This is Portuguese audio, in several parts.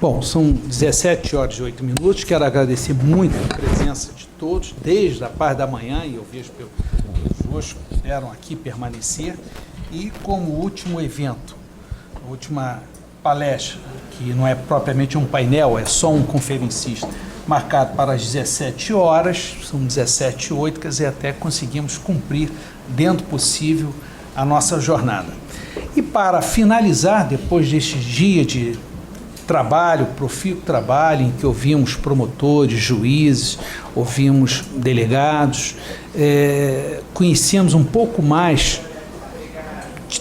Bom, são 17 horas e 8 minutos. Quero agradecer muito a presença de todos, desde a parte da manhã, e eu vejo que hoje vieram aqui permanecer. E como último evento, a última palestra, que não é propriamente um painel, é só um conferencista, marcado para as 17 horas, são 17h08, quer dizer, até conseguimos cumprir, dentro do possível, a nossa jornada. E para finalizar, depois deste dia de trabalho, profícuo trabalho, em que ouvimos promotores, juízes, ouvimos delegados, conhecemos um pouco mais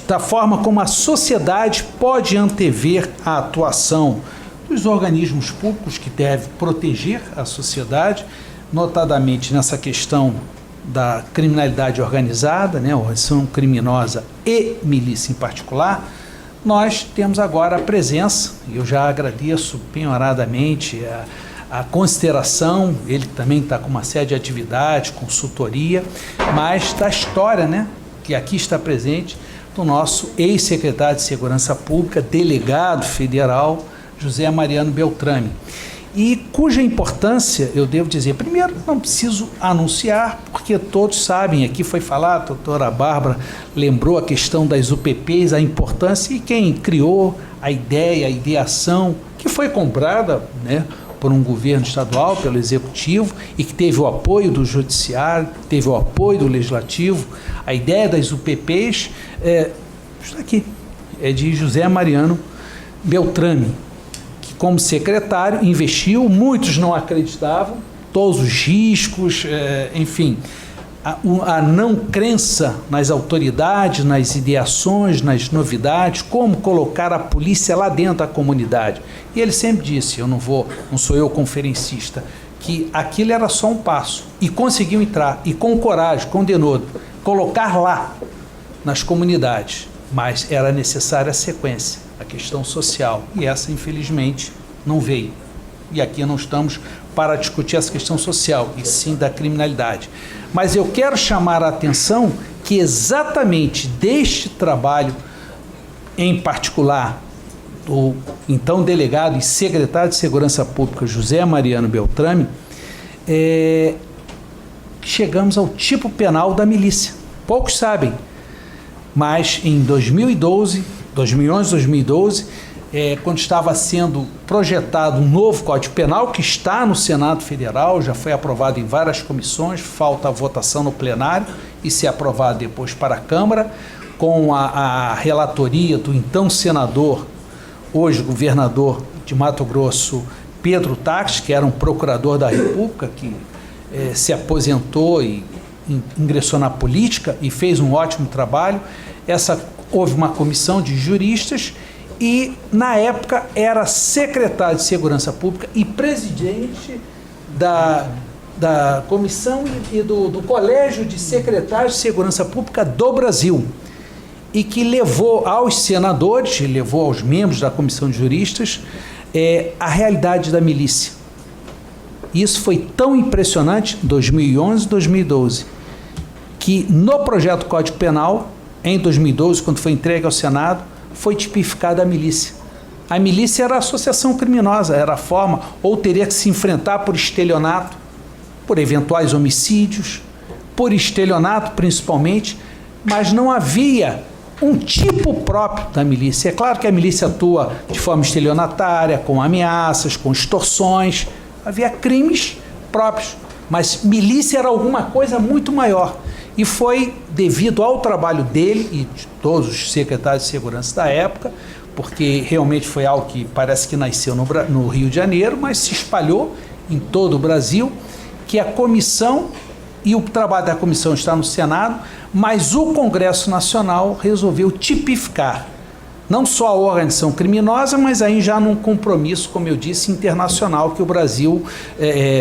da forma como a sociedade pode antever a atuação dos organismos públicos que devem proteger a sociedade, notadamente nessa questão da criminalidade organizada, né, organização criminosa e milícia em particular. Nós temos agora a presença, e eu já agradeço penhoradamente a consideração, ele também está com uma série de atividades, consultoria, mas da história, né, que aqui está presente, do nosso ex-secretário de Segurança Pública, delegado federal, José Mariano Beltrame, e cuja importância, eu devo dizer, primeiro, não preciso anunciar, porque todos sabem, aqui foi falado, a doutora Bárbara lembrou a questão das UPPs, a importância, e quem criou a ideia, a ideação, que foi comprada, né, por um governo estadual, pelo Executivo, e que teve o apoio do Judiciário, teve o apoio do Legislativo, a ideia das UPPs, está aqui, é de José Mariano Beltrame, como secretário, investiu, muitos não acreditavam, todos os riscos, enfim, a não crença nas autoridades, nas ideações, nas novidades, como colocar a polícia lá dentro da comunidade. E ele sempre disse, não sou eu conferencista, que aquilo era só um passo, e conseguiu entrar, e com coragem, com denodo, colocar lá nas comunidades, mas era necessária a sequência, a questão social, e essa, infelizmente, não veio. E aqui não estamos para discutir essa questão social, e sim da criminalidade. Mas eu quero chamar a atenção que exatamente deste trabalho, em particular, do então delegado e secretário de Segurança Pública, José Mariano Beltrame, chegamos ao tipo penal da milícia. Poucos sabem, mas em 2011, 2012, quando estava sendo projetado um novo Código Penal, que está no Senado Federal, já foi aprovado em várias comissões, falta a votação no plenário e ser aprovado depois para a Câmara, com a relatoria do então senador, hoje governador de Mato Grosso, Pedro Táxi, que era um procurador da República, que se aposentou e ingressou na política e fez um ótimo trabalho. Houve uma comissão de juristas e, na época, era secretário de Segurança Pública e presidente da comissão e do Colégio de Secretários de Segurança Pública do Brasil, e que levou aos senadores, levou aos membros da comissão de juristas, a realidade da milícia. Isso foi tão impressionante, 2011 e 2012, que no projeto Código Penal, em 2012, quando foi entregue ao Senado, foi tipificada a milícia. A milícia era a associação criminosa, era a forma, ou teria que se enfrentar por estelionato, por eventuais homicídios, por estelionato principalmente, mas não havia um tipo próprio da milícia. É claro que a milícia atua de forma estelionatária, com ameaças, com extorsões, havia crimes próprios, mas milícia era alguma coisa muito maior. E foi devido ao trabalho dele e de todos os secretários de segurança da época, porque realmente foi algo que parece que nasceu no Rio de Janeiro, mas se espalhou em todo o Brasil, que a comissão, e o trabalho da comissão está no Senado, mas o Congresso Nacional resolveu tipificar não só a organização criminosa, mas aí já num compromisso, como eu disse, internacional que o Brasil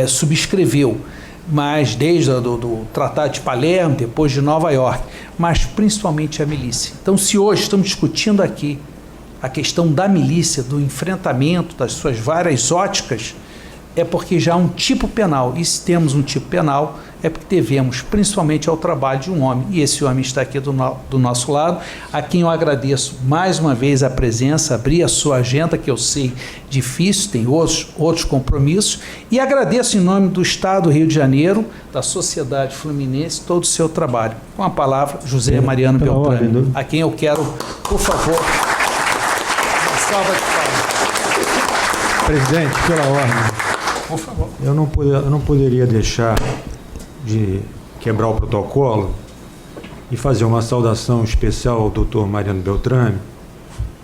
subscreveu, mas desde do Tratado de Palermo, depois de Nova York, mas principalmente a milícia. Então, se hoje estamos discutindo aqui a questão da milícia, do enfrentamento das suas várias óticas, é porque já há um tipo penal, e se temos um tipo penal, é porque devemos principalmente ao trabalho de um homem, e esse homem está aqui do nosso lado, a quem eu agradeço mais uma vez a presença, abrir a sua agenda, que eu sei difícil, tem outros compromissos, e agradeço em nome do Estado do Rio de Janeiro, da sociedade fluminense, todo o seu trabalho. Com a palavra, José Mariano Beltrame, a quem eu quero, por favor, uma salva de palmas. Presidente, pela ordem. Por favor. Eu não poderia deixar de quebrar o protocolo e fazer uma saudação especial ao doutor Mariano Beltrame,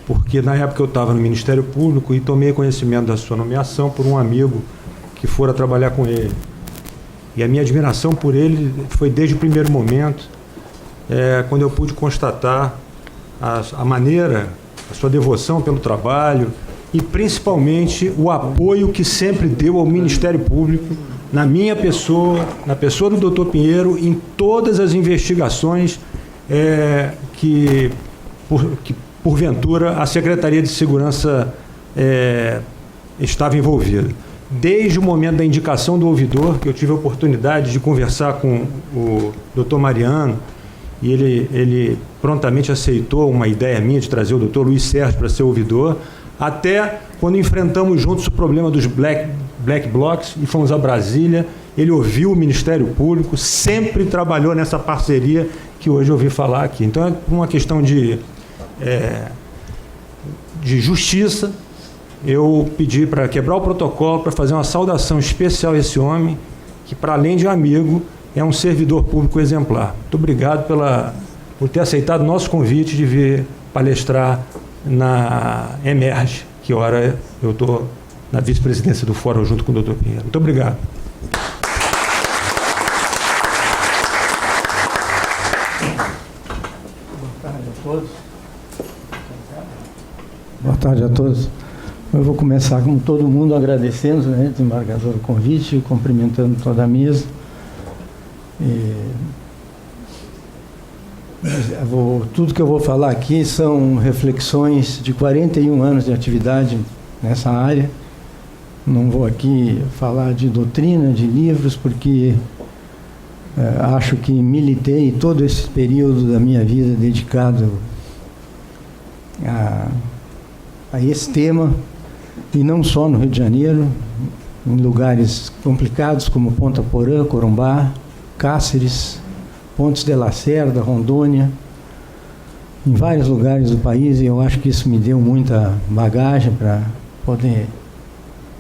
porque na época eu estava no Ministério Público e tomei conhecimento da sua nomeação por um amigo que fora trabalhar com ele. E a minha admiração por ele foi desde o primeiro momento, quando eu pude constatar a maneira, a sua devoção pelo trabalho e principalmente o apoio que sempre deu ao Ministério Público, na minha pessoa, na pessoa do doutor Pinheiro, em todas as investigações que porventura a Secretaria de Segurança estava envolvida. Desde o momento da indicação do ouvidor, que eu tive a oportunidade de conversar com o doutor Mariano, e ele prontamente aceitou uma ideia minha de trazer o doutor Luiz Sérgio para ser ouvidor, até quando enfrentamos juntos o problema dos black blocs e fomos a Brasília, ele ouviu o Ministério Público, sempre trabalhou nessa parceria que hoje eu ouvi falar aqui. Então é uma questão de justiça. Eu pedi para quebrar o protocolo, para fazer uma saudação especial a esse homem, que para além de amigo, é um servidor público exemplar. Muito obrigado por ter aceitado o nosso convite de vir palestrar na Emerge, que ora eu estou na vice-presidência do Fórum junto com o doutor Pinheiro. Muito obrigado. Boa tarde a todos. Boa tarde a todos. Eu vou começar, como todo mundo, agradecendo, né, desembargador, o convite, cumprimentando toda a mesa. Tudo que eu vou falar aqui são reflexões de 41 anos de atividade nessa área. Não vou aqui falar de doutrina, de livros, porque acho que militei todo esse período da minha vida dedicado a esse tema, e não só no Rio de Janeiro, em lugares complicados como Ponta Porã, Corumbá, Cáceres, Pontes de Lacerda, Rondônia, em vários lugares do país, e eu acho que isso me deu muita bagagem para poder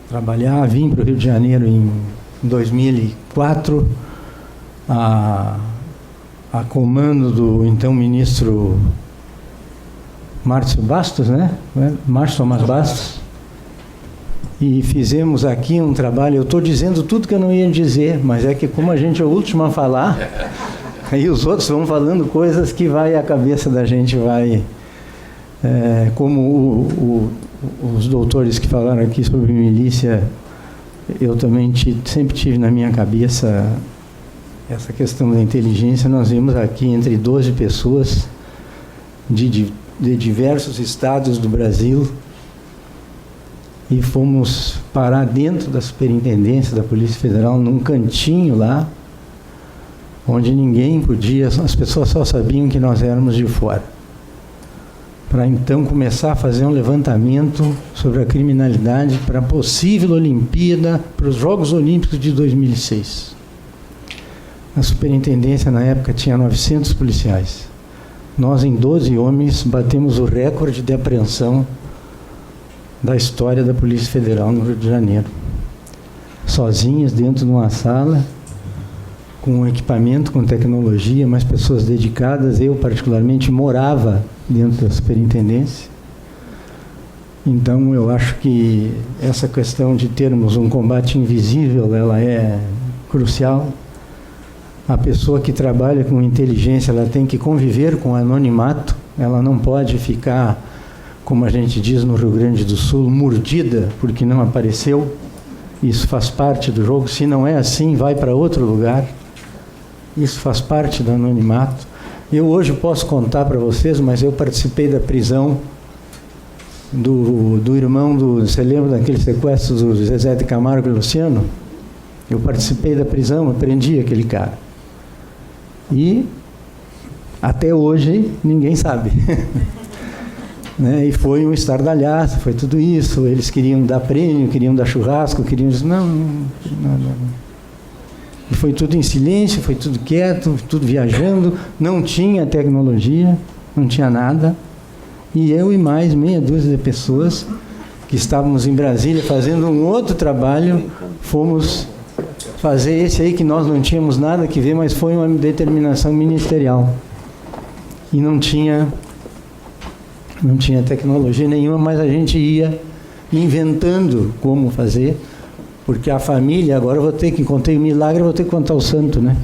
trabalhar. Vim para o Rio de Janeiro em 2004, a comando do então ministro Márcio Bastos, né? Márcio Tomás Bastos, e fizemos aqui um trabalho. Eu estou dizendo tudo que eu não ia dizer, mas é que como a gente é o último a falar, aí os outros vão falando coisas que a cabeça da gente vai... como os doutores que falaram aqui sobre milícia, eu também sempre tive na minha cabeça essa questão da inteligência. Nós vimos aqui entre 12 pessoas de diversos estados do Brasil e fomos parar dentro da Superintendência da Polícia Federal, num cantinho lá, onde ninguém podia, as pessoas só sabiam que nós éramos de fora, para então começar a fazer um levantamento sobre a criminalidade para a possível Olimpíada, para os Jogos Olímpicos de 2006. A superintendência na época tinha 900 policiais. Nós, em 12 homens, batemos o recorde de apreensão da história da Polícia Federal no Rio de Janeiro. Sozinhos, dentro de uma sala, com equipamento, com tecnologia, mas pessoas dedicadas. Eu, particularmente, morava dentro da superintendência. Então, eu acho que essa questão de termos um combate invisível, ela é crucial. A pessoa que trabalha com inteligência, ela tem que conviver com o anonimato, ela não pode ficar, como a gente diz no Rio Grande do Sul, mordida porque não apareceu Isso faz parte do jogo. Se não é assim, vai para outro lugar. Isso faz parte do anonimato. Eu hoje posso contar para vocês, mas eu participei da prisão do irmão do... Você lembra daquele sequestro do Zezé de Camargo e Luciano? Eu participei da prisão, eu prendi aquele cara. E até hoje ninguém sabe. Né? E foi um estardalhaço, foi tudo isso. Eles queriam dar prêmio, queriam dar churrasco, queriam dizer, não. E foi tudo em silêncio, foi tudo quieto, tudo viajando, não tinha tecnologia, não tinha nada. E eu e mais meia dúzia de pessoas que estávamos em Brasília fazendo um outro trabalho, fomos fazer esse aí que nós não tínhamos nada que ver, mas foi uma determinação ministerial. E não tinha tecnologia nenhuma, mas a gente ia inventando como fazer, porque a família, agora eu vou ter que, contei o milagre, eu vou ter que contar o santo, né?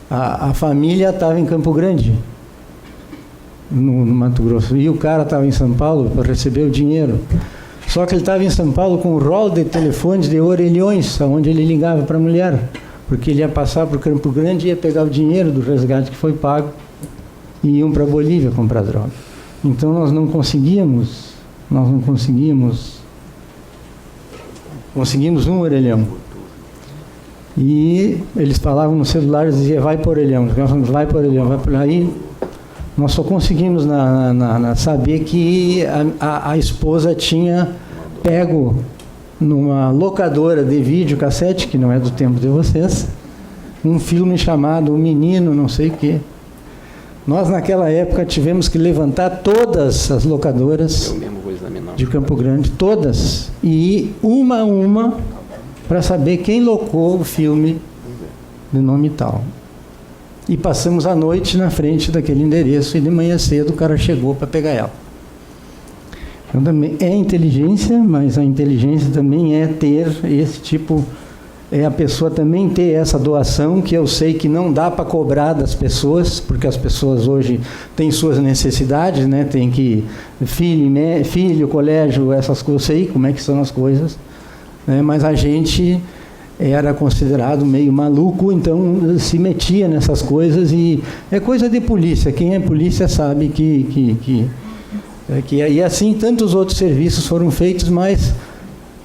A família estava em Campo Grande, no Mato Grosso, e o cara estava em São Paulo para receber o dinheiro. Só que ele estava em São Paulo com um rol de telefones de orelhões, onde ele ligava para a mulher, porque ele ia passar para o Campo Grande e ia pegar o dinheiro do resgate que foi pago e iam para a Bolívia comprar droga. Então nós não conseguimos um orelhão. E eles falavam no celular e diziam, vai por orelhão, vai por orelhão, vai por aí. Nós só conseguimos saber que a esposa tinha pego numa locadora de videocassete, que não é do tempo de vocês, um filme chamado O Menino, não sei o quê. Nós, naquela época, tivemos que levantar todas as locadoras de Campo Grande, todas, e ir uma a uma para saber quem locou o filme de nome tal. E passamos a noite na frente daquele endereço e de manhã cedo o cara chegou para pegar ela. Então também é inteligência, mas a inteligência também é ter esse tipo, é a pessoa também ter essa doação, que eu sei que não dá para cobrar das pessoas, porque as pessoas hoje têm suas necessidades, né? Tem que filho, colégio, essas coisas, eu sei como é que são as coisas, né? Mas a gente era considerado meio maluco, então se metia nessas coisas, e é coisa de polícia. Quem é polícia sabe que e assim tantos outros serviços foram feitos, mas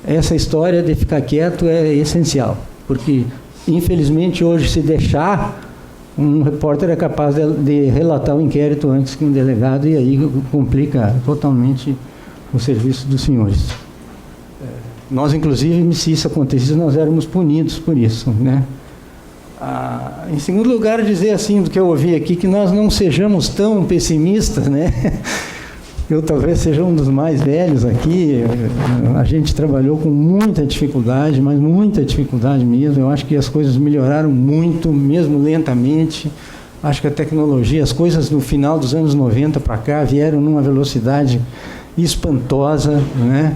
essa história de ficar quieto é essencial, porque infelizmente hoje, se deixar, um repórter é capaz de relatar o inquérito antes que um delegado, e aí complica totalmente o serviço dos senhores. Nós, inclusive, se isso acontecesse, nós éramos punidos por isso, né? Em segundo lugar, dizer assim, do que eu ouvi aqui, que nós não sejamos tão pessimistas, né? Eu talvez seja um dos mais velhos aqui. A gente trabalhou com muita dificuldade, mas muita dificuldade mesmo. Eu acho que as coisas melhoraram muito, mesmo lentamente. Acho que a tecnologia, as coisas no final dos anos 90 para cá vieram numa velocidade espantosa, né?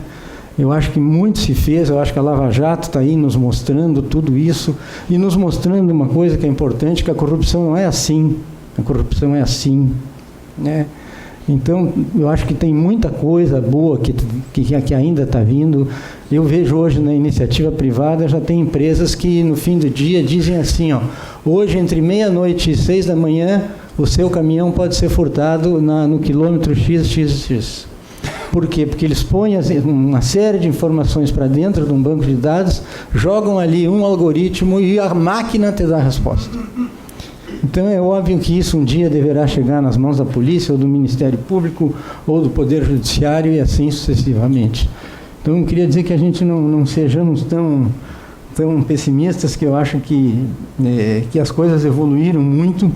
Eu acho que muito se fez, eu acho que a Lava Jato está aí nos mostrando tudo isso, e nos mostrando uma coisa que é importante, que a corrupção não é assim, a corrupção é assim, né? Então, eu acho que tem muita coisa boa que ainda está vindo. Eu vejo hoje na iniciativa privada, já tem empresas que no fim do dia dizem assim, ó, hoje entre meia-noite e 6 da manhã, o seu caminhão pode ser furtado no quilômetro XXX. Por quê? Porque eles põem uma série de informações para dentro de um banco de dados, jogam ali um algoritmo e a máquina te dá a resposta. Então é óbvio que isso um dia deverá chegar nas mãos da polícia, ou do Ministério Público, ou do Poder Judiciário, e assim sucessivamente. Então eu queria dizer que a gente não sejamos tão pessimistas, que eu acho que as coisas evoluíram muito,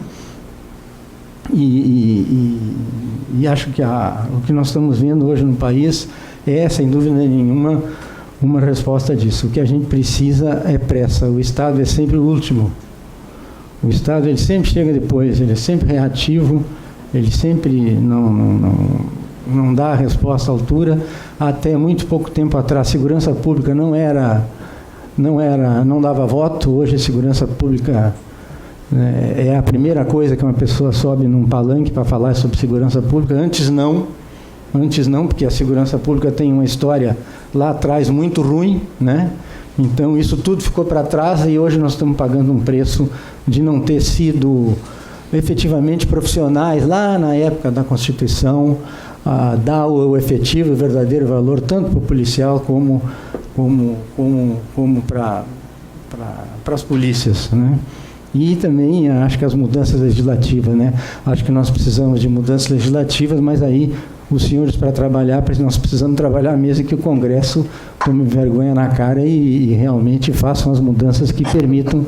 e acho que o que nós estamos vendo hoje no país é, sem dúvida nenhuma, uma resposta disso. O que a gente precisa é pressa. O Estado é sempre o último. O Estado, ele sempre chega depois, ele é sempre reativo, ele sempre não dá a resposta à altura. Até muito pouco tempo atrás, a segurança pública não dava voto. Hoje a segurança pública é a primeira coisa que uma pessoa sobe num palanque para falar sobre segurança pública. Antes não, porque a segurança pública tem uma história lá atrás muito ruim, né? Então, isso tudo ficou para trás e hoje nós estamos pagando um preço de não ter sido efetivamente profissionais lá na época da Constituição, dar o efetivo e verdadeiro valor tanto para o policial como para as polícias, né? E também acho que as mudanças legislativas, né? Acho que nós precisamos de mudanças legislativas, mas aí os senhores, para trabalhar, nós precisamos trabalhar mesmo que o Congresso tome vergonha na cara e realmente façam as mudanças que permitam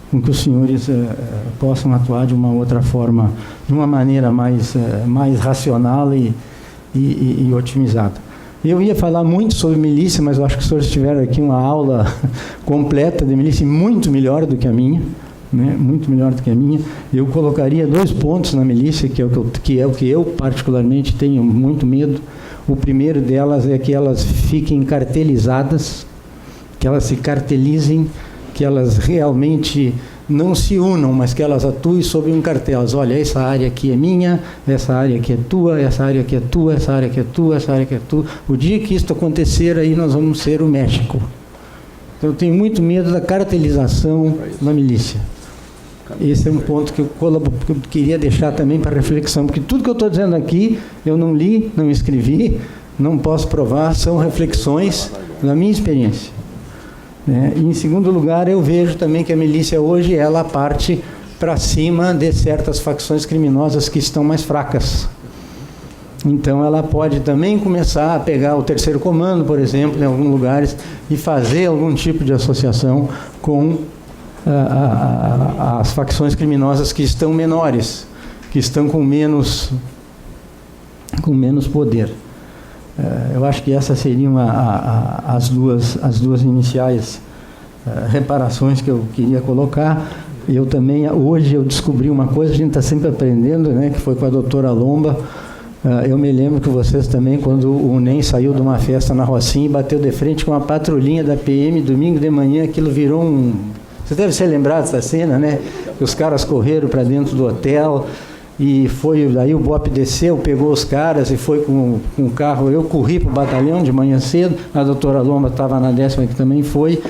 com que os senhores possam atuar de uma outra forma, de uma maneira mais racional e otimizada. Eu ia falar muito sobre milícia, mas eu acho que os senhores tiveram aqui uma aula completa de milícia, muito melhor do que a minha, né? Muito melhor do que a minha. Eu colocaria 2 pontos na milícia, que é o que eu particularmente tenho muito medo. O primeiro delas é que elas fiquem cartelizadas, que elas se cartelizem, que elas realmente não se unam, mas que elas atuem sob um cartel. Olha, essa área aqui é minha, essa área aqui é tua, essa área aqui é tua, essa área aqui é tua, essa área aqui é tua. O dia que isso acontecer, aí nós vamos ser o México. Então, eu tenho muito medo da cartelização da milícia. Esse é um ponto que eu queria deixar também para reflexão, porque tudo que eu estou dizendo aqui, eu não li, não escrevi, não posso provar, são reflexões da minha experiência. E, em segundo lugar, eu vejo também que a milícia hoje, ela parte para cima de certas facções criminosas que estão mais fracas. Então, ela pode também começar a pegar o terceiro comando, por exemplo, em alguns lugares, e fazer algum tipo de associação com as facções criminosas que estão menores, que estão com menos poder. Eu acho que essas seriam as duas iniciais reparações que eu queria colocar. Eu também, hoje eu descobri uma coisa, a gente está sempre aprendendo, né, que foi com a doutora Lomba. Eu me lembro que vocês também, quando o NEM saiu de uma festa na Rocinha e bateu de frente com uma patrulhinha da PM, domingo de manhã, aquilo virou um... Você deve ser lembrado dessa cena, né? Que os caras correram para dentro do hotel e foi, daí o BOP desceu, pegou os caras e foi com o carro. Eu corri para o batalhão de manhã cedo, a doutora Lomba estava na 10ª que também foi.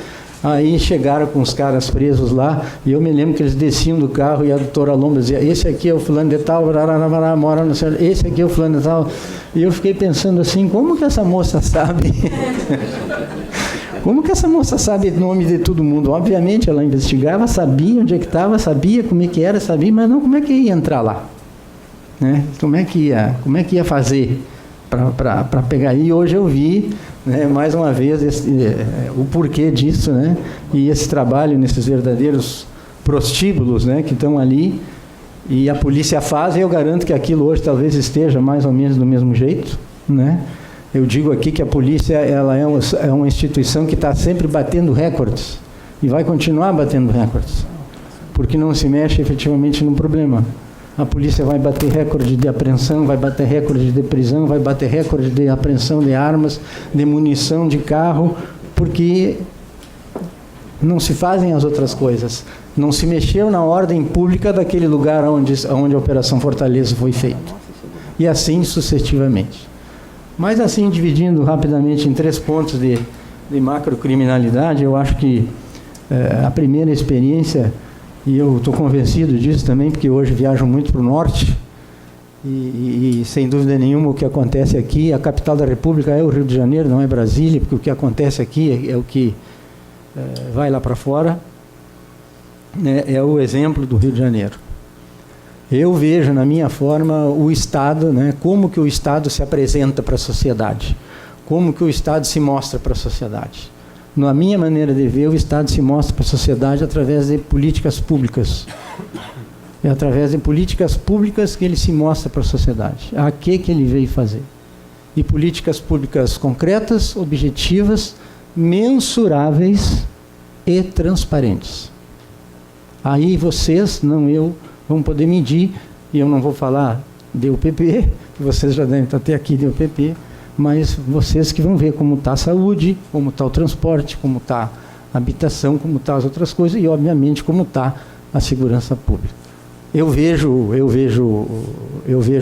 Aí chegaram com os caras presos lá, e eu me lembro que eles desciam do carro e a doutora Lomba dizia, esse aqui é o fulano de tal, mora no céu, esse aqui é o fulano de tal. E eu fiquei pensando assim, como que essa moça sabe? Como que essa moça sabe o nome de todo mundo? Obviamente ela investigava, sabia onde é que estava, sabia como é que era, sabia, mas não como é que ia entrar lá, né? Como é que ia fazer para pegar? E hoje eu vi, né, mais uma vez o porquê disso, né? E esse trabalho nesses verdadeiros prostíbulos, né, que estão ali, e a polícia faz, e eu garanto que aquilo hoje talvez esteja mais ou menos do mesmo jeito, né? Eu digo aqui que a polícia, ela é uma instituição que está sempre batendo recordes e vai continuar batendo recordes, porque não se mexe efetivamente no problema. A polícia vai bater recorde de apreensão, vai bater recorde de prisão, vai bater recorde de apreensão de armas, de munição de carro, porque não se fazem as outras coisas. Não se mexeu na ordem pública daquele lugar onde a Operação Fortaleza foi feita. E assim sucessivamente. Mas assim, dividindo rapidamente em 3 pontos de macrocriminalidade, eu acho que a primeira experiência, e eu estou convencido disso também, porque hoje viajo muito para o norte, e sem dúvida nenhuma o que acontece aqui, a capital da República é o Rio de Janeiro, não é Brasília, porque o que acontece aqui é o que vai lá para fora, né, é o exemplo do Rio de Janeiro. Eu vejo na minha forma o Estado, né, como que o Estado se apresenta para a sociedade, como que o Estado se mostra para a sociedade. Na minha maneira de ver, o Estado se mostra para a sociedade através de políticas públicas. É através de políticas públicas que ele se mostra para a sociedade. A que ele veio fazer. E políticas públicas concretas, objetivas, mensuráveis e transparentes. Aí vocês, não eu, vão poder medir, e eu não vou falar de UPP, que vocês já devem estar até aqui de UPP, mas vocês que vão ver como está a saúde, como está o transporte, como está a habitação, como estão as outras coisas, e obviamente como está a segurança pública. Eu vejo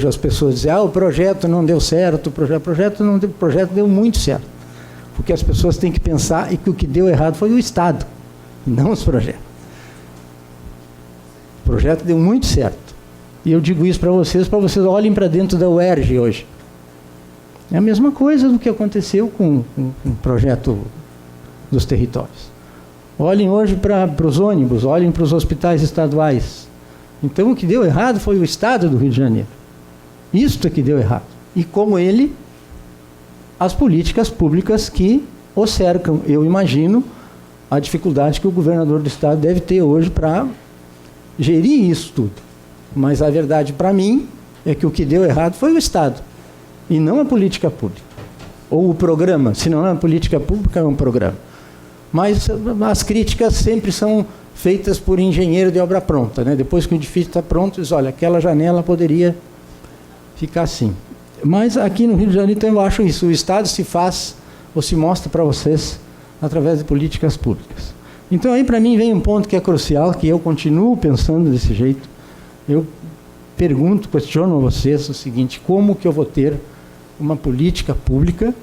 as pessoas dizerem, o projeto não deu certo, o projeto deu muito certo. Porque as pessoas têm que pensar e que o que deu errado foi o Estado, não os projetos. O projeto deu muito certo. E eu digo isso para vocês olhem para dentro da UERJ hoje. É a mesma coisa do que aconteceu com o projeto dos territórios. Olhem hoje para os ônibus, olhem para os hospitais estaduais. Então o que deu errado foi o Estado do Rio de Janeiro. Isto é que deu errado. E como ele, as políticas públicas que o cercam. Eu imagino a dificuldade que o governador do Estado deve ter hoje para gerir isso tudo. Mas a verdade para mim é que o que deu errado foi o Estado, e não a política pública. Ou o programa, se não é uma política pública, é um programa. Mas as críticas sempre são feitas por engenheiro de obra pronta, né? Depois que o edifício está pronto, diz, olha, aquela janela poderia ficar assim. Mas aqui no Rio de Janeiro, então, eu acho isso, o Estado se faz, ou se mostra para vocês, através de políticas públicas. Então aí para mim vem um ponto que é crucial, que eu continuo pensando desse jeito. Eu pergunto, questiono a vocês o seguinte: como que eu vou ter uma política pública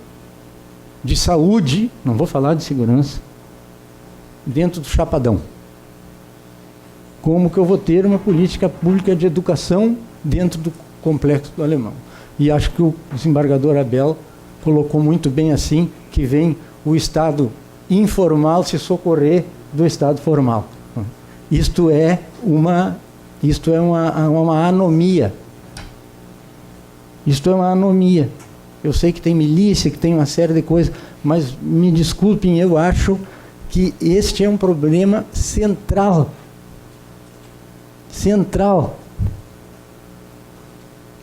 de saúde, não vou falar de segurança, dentro do Chapadão? Como que eu vou ter uma política pública de educação dentro do Complexo do Alemão? E acho que o desembargador Abel colocou muito bem assim, que vem o Estado informal se socorrer do Estado formal. Isto é uma anomia. Isto é uma anomia. Eu sei que tem milícia, que tem uma série de coisas, mas me desculpem, eu acho que este é um problema central. Central.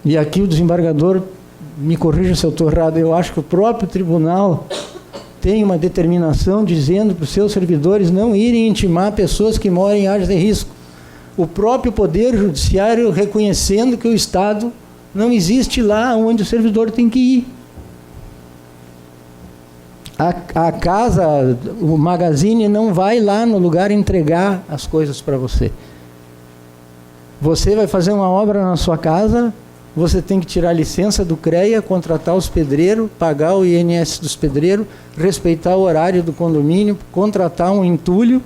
E aqui o desembargador, me corrija se eu estou errado, eu acho que o próprio tribunal tem uma determinação dizendo para os seus servidores não irem intimar pessoas que moram em áreas de risco. O próprio Poder Judiciário reconhecendo que o Estado não existe lá onde o servidor tem que ir. A casa, o Magazine não vai lá no lugar entregar as coisas para você. Você vai fazer uma obra na sua casa, você tem que tirar a licença do CREA, contratar os pedreiros, pagar o INS dos pedreiros, respeitar o horário do condomínio, contratar um entulho,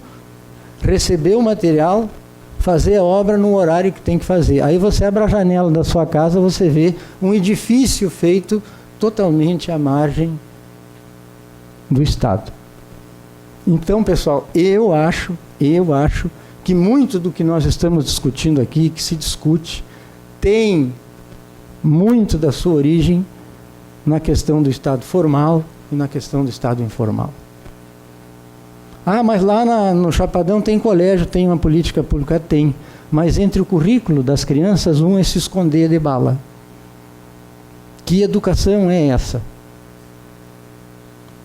receber o material, fazer a obra no horário que tem que fazer. Aí você abre a janela da sua casa, você vê um edifício feito totalmente à margem do Estado. Então, pessoal, eu acho que muito do que nós estamos discutindo aqui, que se discute, tem muito da sua origem na questão do Estado formal e na questão do Estado informal. Ah, mas lá no Chapadão tem colégio, tem uma política pública? Tem. Mas entre o currículo das crianças, um é se esconder de bala. Que educação é essa?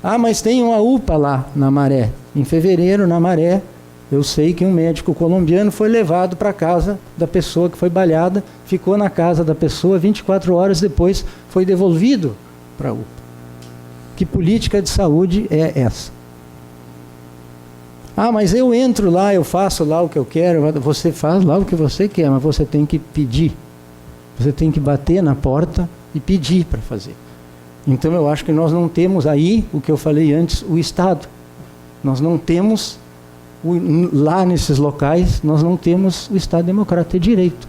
Ah, mas tem uma UPA lá na Maré. Em fevereiro, na Maré, eu sei que um médico colombiano foi levado para a casa da pessoa que foi baleada, ficou na casa da pessoa, 24 horas depois foi devolvido para a UPA. Que política de saúde é essa? Ah, mas eu entro lá, eu faço lá o que eu quero. Você faz lá o que você quer, mas você tem que pedir. Você tem que bater na porta e pedir para fazer. Então eu acho que nós não temos aí, o que eu falei antes, o Estado. Nós não temos, lá nesses locais, nós não temos o Estado democrático de direito.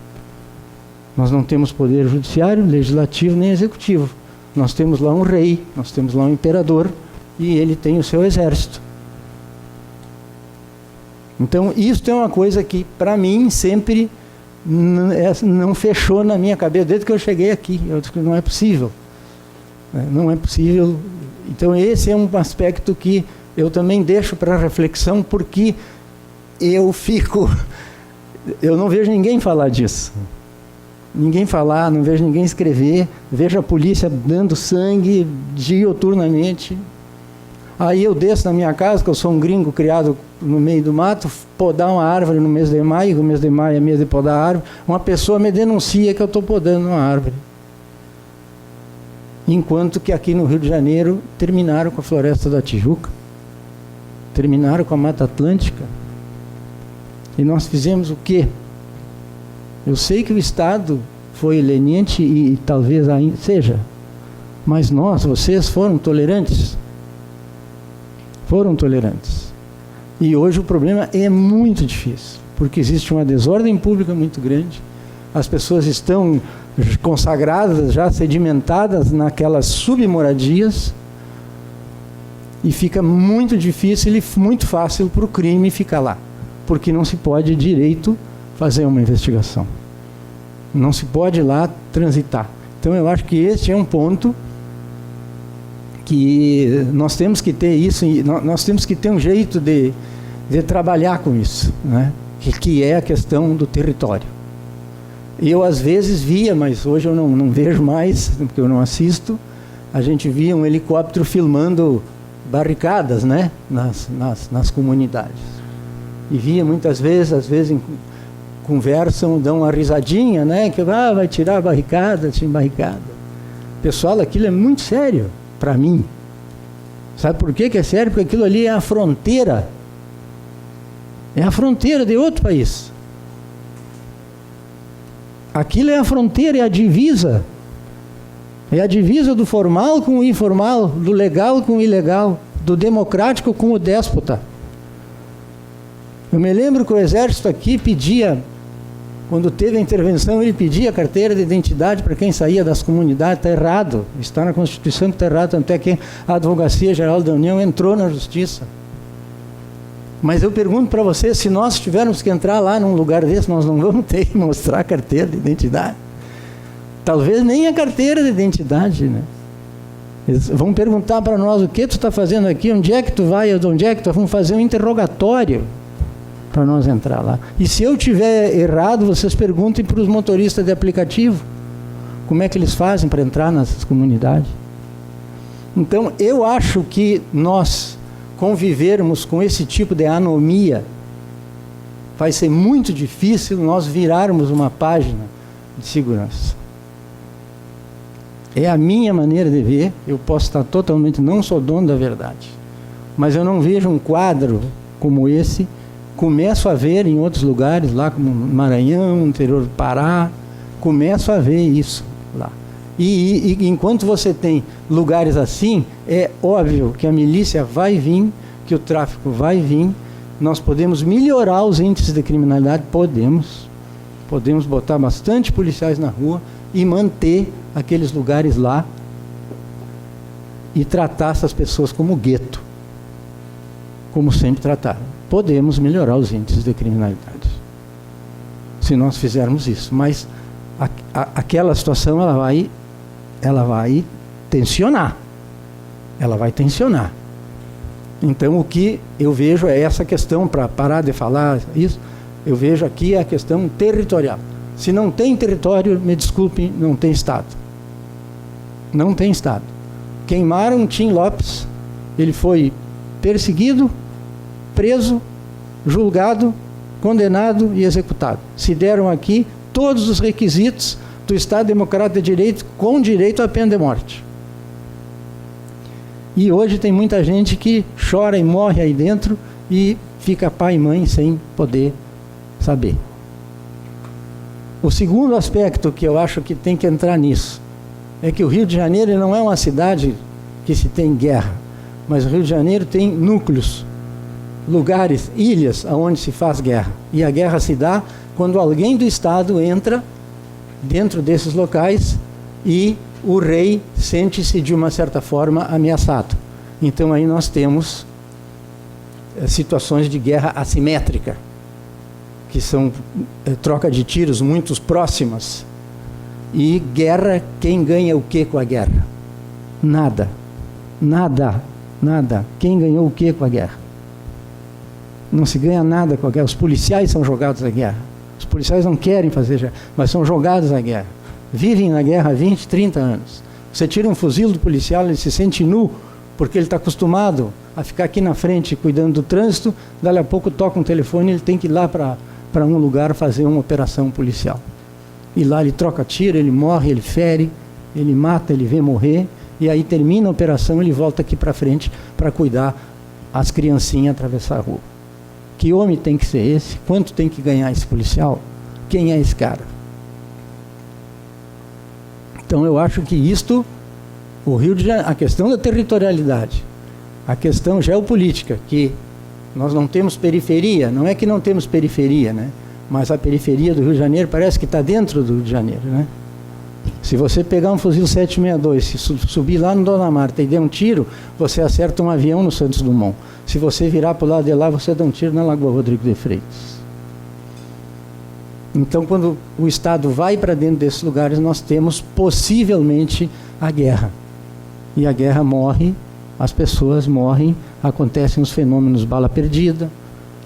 Nós não temos poder judiciário, legislativo nem executivo. Nós temos lá um rei, nós temos lá um imperador e ele tem o seu exército. Então, isso é uma coisa que, para mim, sempre não fechou na minha cabeça, desde que eu cheguei aqui. Eu disse que não é possível. Não é possível. Então, esse é um aspecto que eu também deixo para reflexão, porque eu não vejo ninguém falar disso. Ninguém falar, não vejo ninguém escrever, vejo a polícia dando sangue diuturnamente. Aí eu desço na minha casa, que eu sou um gringo criado no meio do mato, podar uma árvore no mês de maio, o mês de maio é mês de podar a árvore, uma pessoa me denuncia que eu estou podando uma árvore. Enquanto que aqui no Rio de Janeiro terminaram com a Floresta da Tijuca, terminaram com a Mata Atlântica, e nós fizemos o quê? Eu sei que o Estado foi leniente e talvez ainda seja, mas vocês foram tolerantes. foram tolerantes. E hoje o problema é muito difícil, porque existe uma desordem pública muito grande, as pessoas estão consagradas, já sedimentadas naquelas submoradias, e fica muito difícil e muito fácil para o crime ficar lá, porque não se pode direito fazer uma investigação. Não se pode lá transitar. Então eu acho que este é um ponto que nós temos que ter isso, nós temos que ter um jeito de trabalhar com isso, né? Que é a questão do território. Eu às vezes via, mas hoje eu não vejo mais, porque eu não assisto, a gente via um helicóptero filmando barricadas, né? nas comunidades. E via muitas vezes, às vezes conversam, dão uma risadinha, né? Que vai tirar a barricada, tem barricada. Pessoal, aquilo é muito sério para mim. Sabe por que é sério? Porque aquilo ali é a fronteira. É a fronteira de outro país. Aquilo é a fronteira, é a divisa. É a divisa do formal com o informal, do legal com o ilegal, do democrático com o déspota. Eu me lembro que o exército aqui pedia, quando teve a intervenção, ele pedia carteira de identidade para quem saía das comunidades. Está errado, está na Constituição que está errado, tanto é que a Advocacia Geral da União entrou na Justiça. Mas eu pergunto para você, se nós tivermos que entrar lá num lugar desse, nós não vamos ter que mostrar a carteira de identidade. Talvez nem a carteira de identidade, né? Eles vão perguntar para nós, o que tu está fazendo aqui, onde é que tu vai, onde é que tu... Vamos fazer um interrogatório para nós entrar lá. E se eu tiver errado, vocês perguntem para os motoristas de aplicativo, como é que eles fazem para entrar nessas comunidades. Então, eu acho que nós convivermos com esse tipo de anomia, vai ser muito difícil nós virarmos uma página de segurança. É a minha maneira de ver, eu posso estar totalmente, não sou dono da verdade, mas eu não vejo um quadro como esse. Começo a ver em outros lugares, lá como Maranhão, no interior do Pará, começo a ver isso lá. E enquanto você tem lugares assim, é óbvio que a milícia vai vir, que o tráfico vai vir, nós podemos melhorar os índices de criminalidade, podemos botar bastante policiais na rua e manter aqueles lugares lá e tratar essas pessoas como gueto, como sempre trataram. Podemos melhorar os índices de criminalidade se nós fizermos isso, mas aquela situação ela vai tensionar. Então o que eu vejo é essa questão, para parar de falar isso, eu vejo aqui a questão territorial. Se não tem território, me desculpe, não tem Estado. Não tem Estado. Queimaram Tim Lopes, ele foi perseguido, preso, julgado, condenado e executado. Se deram aqui todos os requisitos do Estado Democrático de Direito, com direito à pena de morte. E hoje tem muita gente que chora e morre aí dentro e fica pai e mãe sem poder saber. O segundo aspecto que eu acho que tem que entrar nisso é que o Rio de Janeiro não é uma cidade que se tem guerra, mas o Rio de Janeiro tem núcleos, lugares, ilhas onde se faz guerra. E a guerra se dá quando alguém do Estado entra dentro desses locais e o rei sente-se de uma certa forma ameaçado. Então aí nós temos situações de guerra assimétrica, que são troca de tiros muito próximas. E guerra, quem ganha o que com a guerra? Nada. Quem ganhou o que com a guerra? Não se ganha nada com a guerra. Os policiais são jogados à guerra. Os policiais não querem fazer guerra, mas são jogados à guerra. Vivem na guerra há 20, 30 anos. Você tira um fuzil do policial, ele se sente nu, porque ele está acostumado a ficar aqui na frente cuidando do trânsito, dali a pouco toca um telefone, ele tem que ir lá para um lugar fazer uma operação policial. E lá ele troca tiro, ele morre, ele fere, ele mata, ele vê morrer, e aí termina a operação, ele volta aqui para frente para cuidar as criancinhas atravessar a rua. Que homem tem que ser esse? Quanto tem que ganhar esse policial? Quem é esse cara? Então eu acho que isto, o Rio de Janeiro, a questão da territorialidade a questão geopolítica, que nós não temos periferia, não é que não temos periferia, né? Mas a periferia do Rio de Janeiro parece que está dentro do Rio de Janeiro, né? Se você pegar um fuzil 762, se subir lá no Dona Marta e der um tiro, você acerta um avião no Santos Dumont. Se você virar para o lado de lá, você dá um tiro na Lagoa Rodrigo de Freitas. Então, quando o Estado vai para dentro desses lugares, nós temos possivelmente a guerra. E a guerra morre, as pessoas morrem, acontecem os fenômenos bala perdida,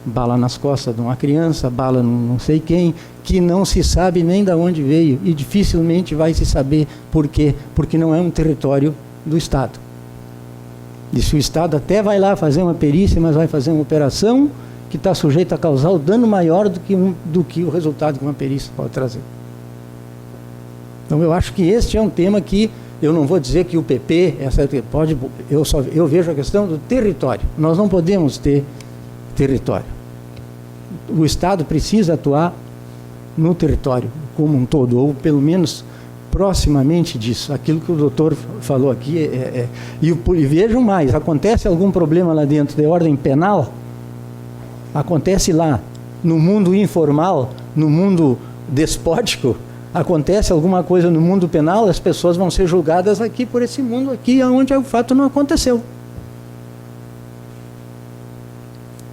bala nas costas de uma criança, bala não sei quem, que não se sabe nem de onde veio e dificilmente vai se saber por quê, porque não é um território do Estado. E se o Estado até vai lá fazer uma perícia, mas vai fazer uma operação que está sujeita a causar o dano maior do que o resultado que uma perícia pode trazer. Então eu acho que este é um tema que eu não vou dizer que o PP eu vejo a questão do território. Nós não podemos ter território. O Estado precisa atuar no território como um todo, ou pelo menos proximamente disso. Aquilo que o doutor falou aqui e vejam mais, acontece algum problema lá dentro de ordem penal, acontece lá no mundo informal, no mundo despótico, acontece alguma coisa no mundo penal, as pessoas vão ser julgadas aqui por esse mundo aqui, onde o fato não aconteceu.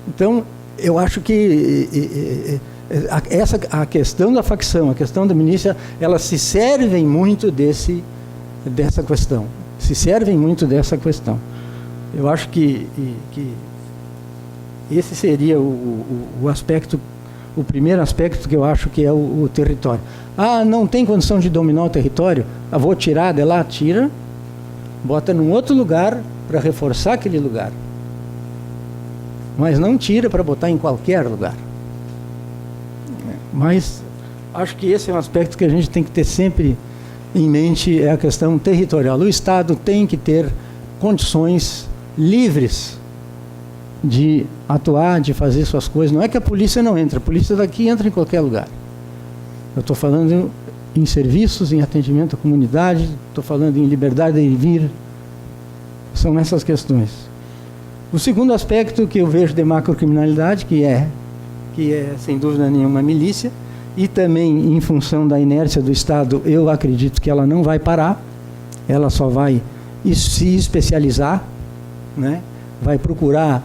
Então, eu acho que a questão da facção, a questão da milícia, elas se servem muito dessa questão. Se servem muito dessa questão. Eu acho que esse seria o aspecto, o primeiro aspecto que eu acho que é o território. Ah, não tem condição de dominar o território? Ah, vou tirar de lá? Tira, bota num outro lugar para reforçar aquele lugar. Mas não tira para botar em qualquer lugar. Mas acho que esse é um aspecto que a gente tem que ter sempre em mente, é a questão territorial. O Estado tem que ter condições livres de atuar, de fazer suas coisas. Não é que a polícia não entra, a polícia daqui entra em qualquer lugar. Eu estou falando em serviços, em atendimento à comunidade, estou falando em liberdade de ir e vir. São essas questões. O segundo aspecto que eu vejo de macrocriminalidade, que é sem dúvida nenhuma milícia, e também em função da inércia do Estado, eu acredito que ela não vai parar, ela só vai se especializar, né? Vai procurar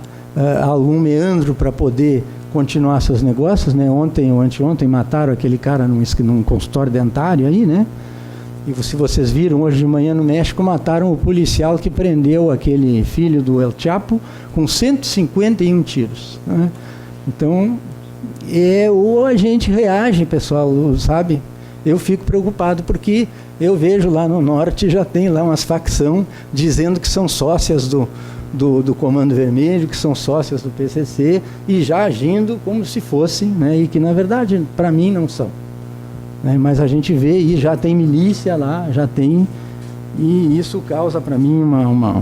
algum meandro para poder continuar seus negócios, né? Ontem ou anteontem mataram aquele cara num consultório dentário aí, né? E se vocês viram, hoje de manhã no México mataram o policial que prendeu aquele filho do El Chapo com 151 tiros, né? Então, ou a gente reage, pessoal, sabe? Eu fico preocupado porque eu vejo lá no norte, já tem lá umas facções dizendo que são sócias do Comando Vermelho, que são sócias do PCC, e já agindo como se fossem, né? E que na verdade, para mim, não são. Mas a gente vê e já tem milícia lá, já tem, e isso causa para mim uma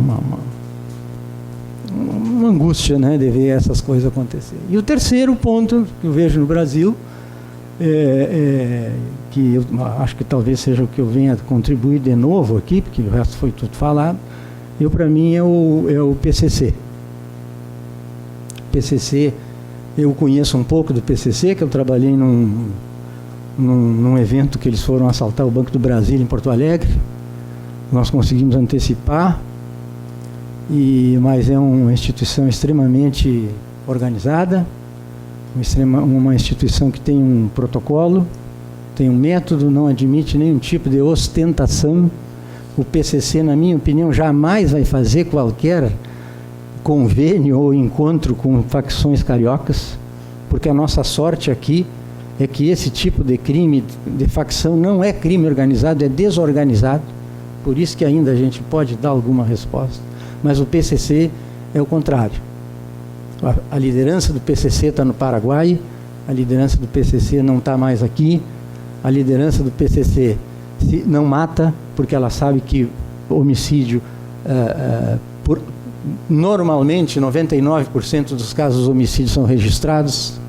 angústia, né, de ver essas coisas acontecer. E o terceiro ponto que eu vejo no Brasil, que eu acho que talvez seja o que eu venha contribuir de novo aqui, porque o resto foi tudo falado, para mim é o PCC. PCC, eu conheço um pouco do PCC, que eu trabalhei num evento que eles foram assaltar o Banco do Brasil em Porto Alegre. Nós conseguimos antecipar, mas é uma instituição extremamente organizada, uma instituição que tem um protocolo, tem um método, não admite nenhum tipo de ostentação. O PCC, na minha opinião, jamais vai fazer qualquer convênio ou encontro com facções cariocas, porque a nossa sorte aqui é que esse tipo de crime de facção não é crime organizado, é desorganizado. Por isso que ainda a gente pode dar alguma resposta. Mas o PCC é o contrário. A liderança do PCC está no Paraguai, a liderança do PCC não está mais aqui, a liderança do PCC não mata, porque ela sabe que homicídio, normalmente 99% dos casos de homicídio são registrados,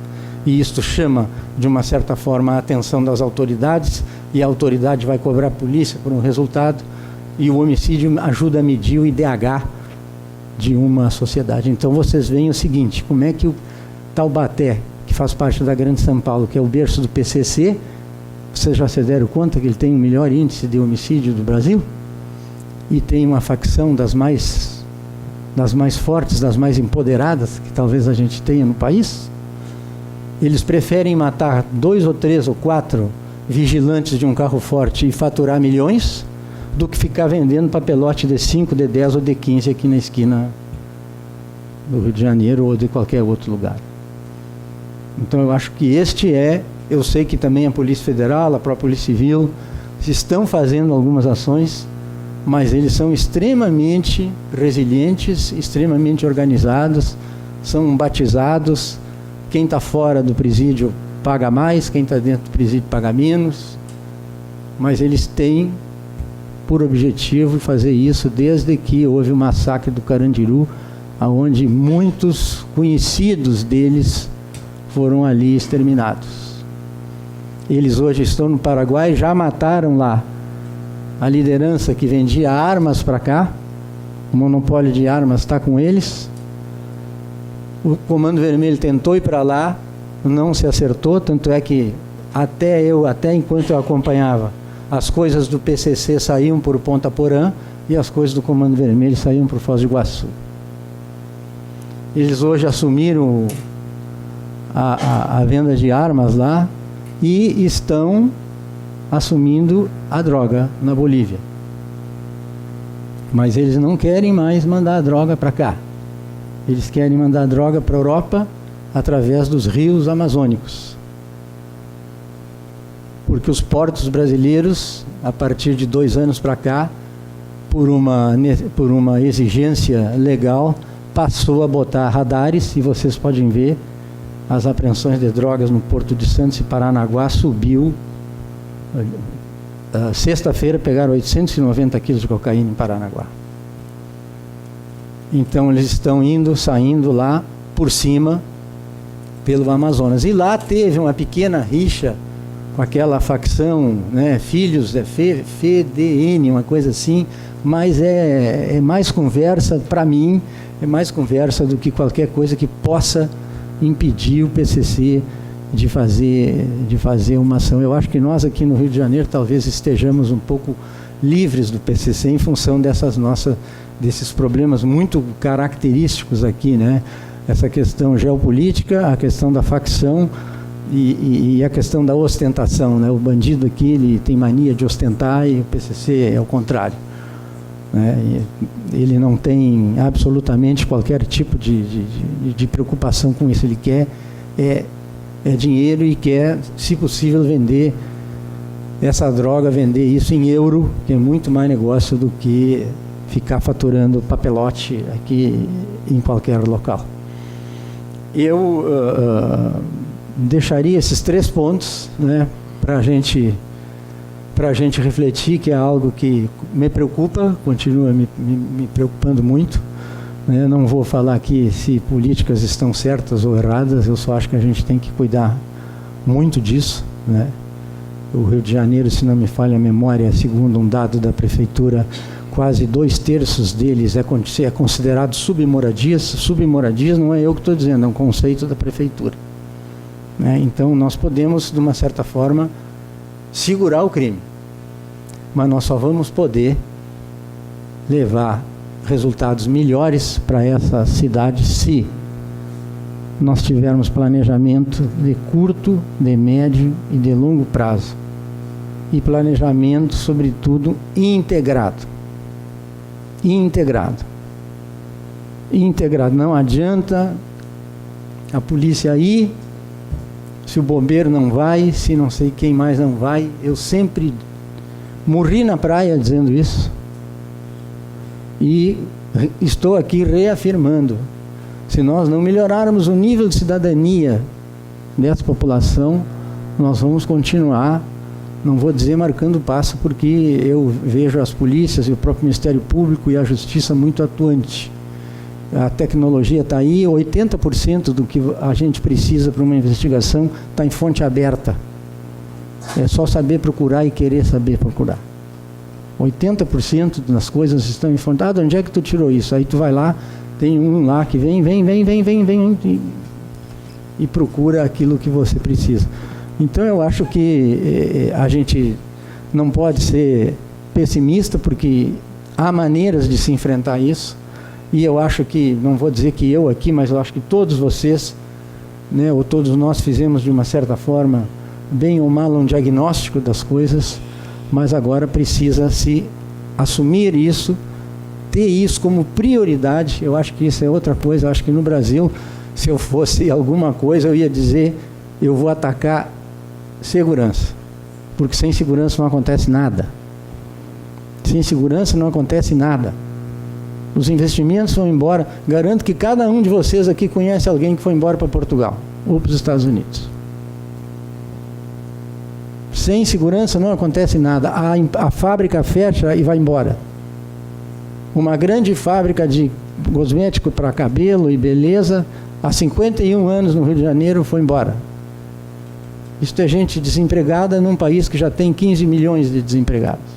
e isto chama, de uma certa forma, a atenção das autoridades, e a autoridade vai cobrar a polícia por um resultado, e o homicídio ajuda a medir o IDH de uma sociedade. Então vocês veem o seguinte, como é que o Taubaté, que faz parte da Grande São Paulo, que é o berço do PCC, vocês já se deram conta que ele tem o melhor índice de homicídio do Brasil? E tem uma facção das mais fortes, das mais empoderadas, que talvez a gente tenha no país? Eles preferem matar 2 ou 3 ou 4 vigilantes de um carro forte e faturar milhões, do que ficar vendendo papelote de 5, de 10 ou de 15 aqui na esquina do Rio de Janeiro ou de qualquer outro lugar. Então eu acho que eu sei que também a Polícia Federal, a própria Polícia Civil, estão fazendo algumas ações, mas eles são extremamente resilientes, extremamente organizados, são batizados, quem está fora do presídio paga mais, quem está dentro do presídio paga menos, mas eles têm por objetivo fazer isso desde que houve o massacre do Carandiru, onde muitos conhecidos deles foram ali exterminados. Eles hoje estão no Paraguai, já mataram lá a liderança que vendia armas para cá, o monopólio de armas está com eles. O Comando Vermelho tentou ir para lá, não se acertou, tanto é que até enquanto eu acompanhava, as coisas do PCC saíam por Ponta Porã e as coisas do Comando Vermelho saíam por Foz do Iguaçu. Eles hoje assumiram a venda de armas lá e estão assumindo a droga na Bolívia. Mas eles não querem mais mandar a droga para cá. Eles querem mandar a droga para a Europa através dos rios amazônicos. Porque os portos brasileiros, a partir de 2 anos para cá, por uma exigência legal, passou a botar radares, e vocês podem ver, as apreensões de drogas no Porto de Santos e Paranaguá subiu. Sexta-feira pegaram 890 quilos de cocaína em Paranaguá. Então eles estão saindo lá por cima, pelo Amazonas. E lá teve uma pequena rixa com aquela facção, né, Filhos da FDN, uma coisa assim, mas é mais conversa, para mim, é mais conversa do que qualquer coisa que possa impedir o PCC de fazer uma ação. Eu acho que nós aqui no Rio de Janeiro talvez estejamos um pouco livres do PCC em função desses problemas muito característicos aqui, né? Essa questão geopolítica, a questão da facção e a questão da ostentação, né? O bandido aqui, ele tem mania de ostentar e o PCC é o contrário, né? Ele não tem absolutamente qualquer tipo de preocupação com isso. Ele quer dinheiro e quer, se possível, vender essa droga, vender isso em euro, que é muito mais negócio do que ficar faturando papelote aqui em qualquer local. Eu deixaria esses 3 pontos, né, para a gente refletir, que é algo que me preocupa, continua me preocupando muito, né? Não vou falar aqui se políticas estão certas ou erradas, eu só acho que a gente tem que cuidar muito disso, né? O Rio de Janeiro, se não me falha a memória, segundo um dado da prefeitura, quase 2/3 deles é considerado submoradias. Submoradias não é eu que estou dizendo, é um conceito da prefeitura, né? Então nós podemos, de uma certa forma, segurar o crime, mas nós só vamos poder levar resultados melhores para essa cidade se nós tivermos planejamento de curto, de médio e de longo prazo, e planejamento, sobretudo, integrado. Não adianta a polícia ir, se o bombeiro não vai, se não sei quem mais não vai. Eu sempre morri na praia dizendo isso, e estou aqui reafirmando: se nós não melhorarmos o nível de cidadania dessa população, nós vamos continuar, não vou dizer marcando passo, porque eu vejo as polícias e o próprio Ministério Público e a Justiça muito atuante. A tecnologia está aí, 80% do que a gente precisa para uma investigação está em fonte aberta. É só saber procurar e querer saber procurar. 80% das coisas estão em fonte. Onde é que tu tirou isso? Aí tu vai lá, tem um lá que vem e procura aquilo que você precisa. Então eu acho que a gente não pode ser pessimista, porque há maneiras de se enfrentar isso, e eu acho que, não vou dizer que eu aqui, mas eu acho que todos vocês, né, ou todos nós fizemos de uma certa forma, bem ou mal, um diagnóstico das coisas, mas agora precisa se assumir isso, ter isso como prioridade. Eu acho que isso é outra coisa. Eu acho que no Brasil, se eu fosse alguma coisa, eu ia dizer, eu vou atacar segurança, porque sem segurança não acontece nada. Sem segurança não acontece nada. Os investimentos vão embora. Garanto que cada um de vocês aqui conhece alguém que foi embora para Portugal ou para os Estados Unidos. Sem segurança não acontece nada. A fábrica fecha e vai embora. Uma grande fábrica de cosmético para cabelo e beleza, há 51 anos no Rio de Janeiro, foi embora. Isso é gente desempregada num país que já tem 15 milhões de desempregados.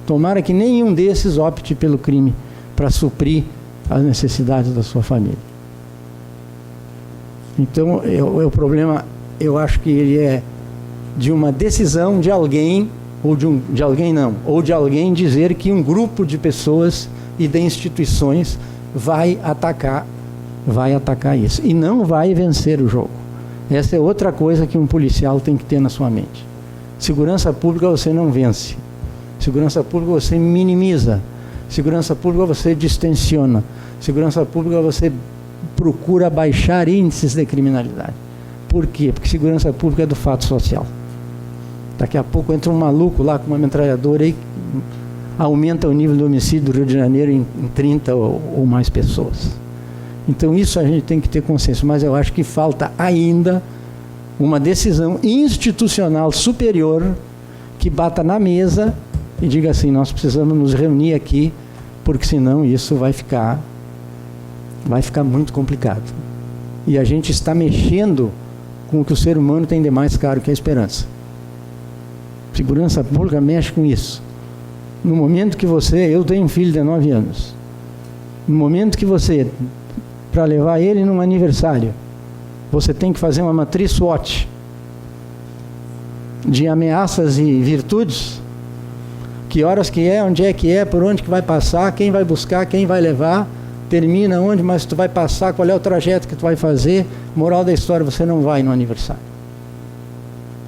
Tomara que nenhum desses opte pelo crime para suprir as necessidades da sua família. Então, o problema, eu acho que ele é de uma decisão de alguém, ou de alguém dizer que um grupo de pessoas e de instituições vai atacar isso. E não vai vencer o jogo. Essa é outra coisa que um policial tem que ter na sua mente. Segurança pública você não vence. Segurança pública você minimiza. Segurança pública você distensiona. Segurança pública você procura baixar índices de criminalidade. Por quê? Porque segurança pública é do fato social. Daqui a pouco entra um maluco lá com uma metralhadora e aumenta o nível do homicídio do Rio de Janeiro em 30 ou mais pessoas. Então isso a gente tem que ter consciência, mas eu acho que falta ainda uma decisão institucional superior que bata na mesa e diga assim, nós precisamos nos reunir aqui, porque senão isso vai ficar muito complicado. E a gente está mexendo com o que o ser humano tem de mais caro, que é a esperança. Segurança pública mexe com isso. No momento que eu tenho um filho de 9 anos, no momento que você, para levar ele num aniversário, você tem que fazer uma matriz SWOT de ameaças e virtudes, que horas que é, onde é que é, por onde que vai passar, quem vai buscar, quem vai levar, termina onde, mas tu vai passar, qual é o trajeto que tu vai fazer, moral da história, você não vai no aniversário.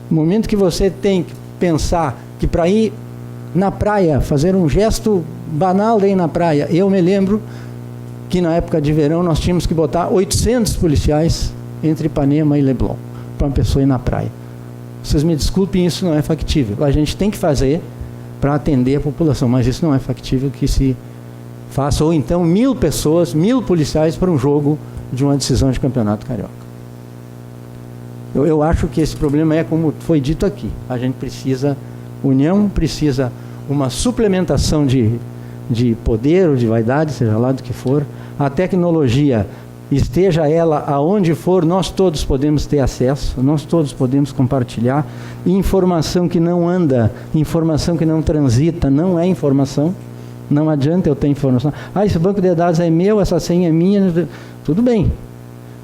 No momento que você tem que pensar que para ir na praia, fazer um gesto banal de ir na praia, eu me lembro que na época de verão nós tínhamos que botar 800 policiais entre Ipanema e Leblon para uma pessoa ir na praia. Vocês me desculpem, isso não é factível. A gente tem que fazer para atender a população, mas isso não é factível que se faça, ou então 1.000 pessoas, 1.000 policiais para um jogo de uma decisão de campeonato carioca. Eu acho que esse problema é como foi dito aqui, a gente precisa união, precisa uma suplementação de poder ou de vaidade, seja lá do que for. A tecnologia, esteja ela aonde for, nós todos podemos ter acesso, nós todos podemos compartilhar. Informação que não anda, informação que não transita, não é informação. Não adianta eu ter informação. Esse banco de dados é meu, essa senha é minha, tudo bem.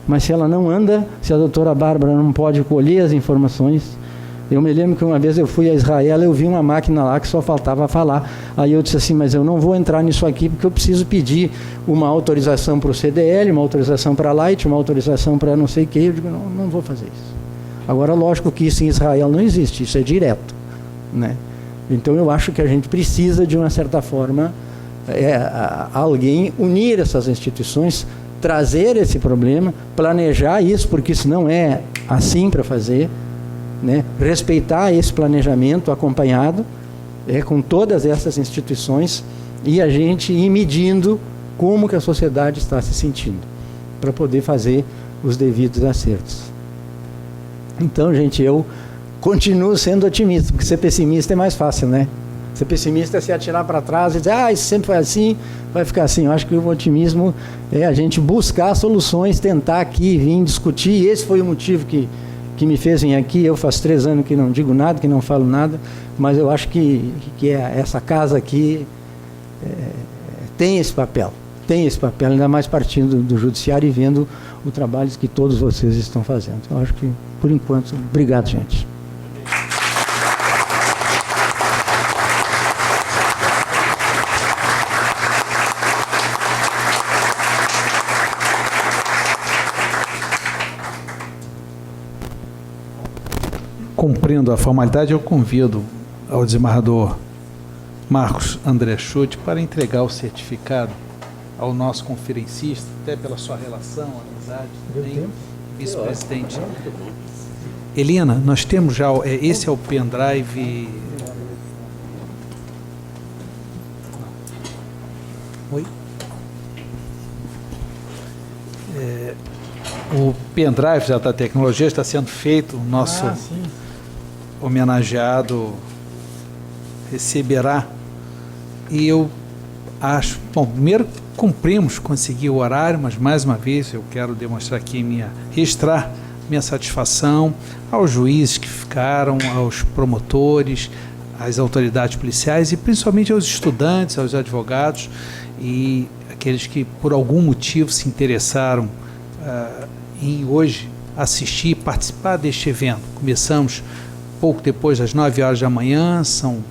Mas se ela não anda, se a doutora Bárbara não pode colher as informações. Eu me lembro que uma vez eu fui a Israel, eu vi uma máquina lá que só faltava falar. Aí eu disse assim, mas eu não vou entrar nisso aqui porque eu preciso pedir uma autorização para o CDL, uma autorização para a Light, uma autorização para não sei o que. Eu digo, não vou fazer isso. Agora, lógico que isso em Israel não existe, isso é direto, né? Então eu acho que a gente precisa, de uma certa forma, alguém unir essas instituições, trazer esse problema, planejar isso, porque isso não é assim para fazer, né? Respeitar esse planejamento acompanhado com todas essas instituições e a gente ir medindo como que a sociedade está se sentindo, para poder fazer os devidos acertos. Então, gente, eu continuo sendo otimista, porque ser pessimista é mais fácil, né? Ser pessimista é se atirar para trás e dizer, isso sempre foi assim, vai ficar assim. Eu acho que o otimismo é a gente buscar soluções, tentar aqui, vir discutir, e esse foi o motivo que me fez vir aqui. Eu faço 3 anos que não digo nada, que não falo nada, mas eu acho que essa casa aqui tem esse papel. tem esse papel, ainda mais partindo do judiciário e vendo o trabalho que todos vocês estão fazendo. Eu acho que, por enquanto, obrigado, gente. Cumprindo a formalidade, eu convido ao desembargador Marcos André Schutte para entregar o certificado ao nosso conferencista, até pela sua relação, amizade, também, vice-presidente. Helena, nós temos já, esse é o pendrive... Oi? O pendrive já da tecnologia está sendo feito, o nosso homenageado receberá. E eu acho, bom, primeiro cumprimos, consegui o horário, mas mais uma vez eu quero demonstrar aqui registrar minha satisfação aos juízes que ficaram, aos promotores, às autoridades policiais e principalmente aos estudantes, aos advogados e aqueles que por algum motivo se interessaram em hoje assistir e participar deste evento. Começamos pouco depois das 9 horas da manhã, são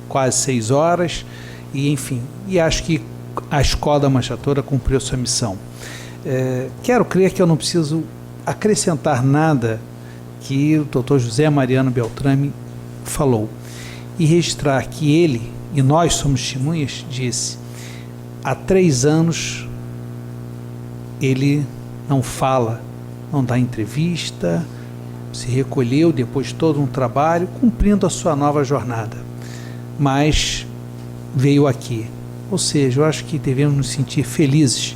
quase 6 horas, e enfim, e acho que a Escola da Magistratura cumpriu sua missão. Quero crer que eu não preciso acrescentar nada que o Dr. José Mariano Beltrame falou, e registrar que ele, e nós somos testemunhas, disse, há 3 anos ele não fala, não dá entrevista, se recolheu depois de todo um trabalho, cumprindo a sua nova jornada, mas veio aqui. Ou seja, eu acho que devemos nos sentir felizes,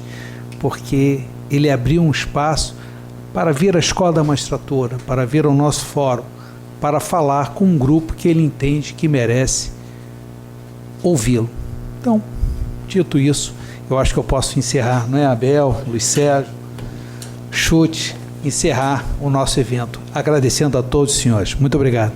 porque ele abriu um espaço para vir à Escola da Magistratura, para vir ao nosso fórum, para falar com um grupo que ele entende que merece ouvi-lo. Então, dito isso, eu acho que eu posso encerrar, não é, Abel, Luiz Sérgio, Schutte, encerrar o nosso evento. Agradecendo a todos os senhores. Muito obrigado.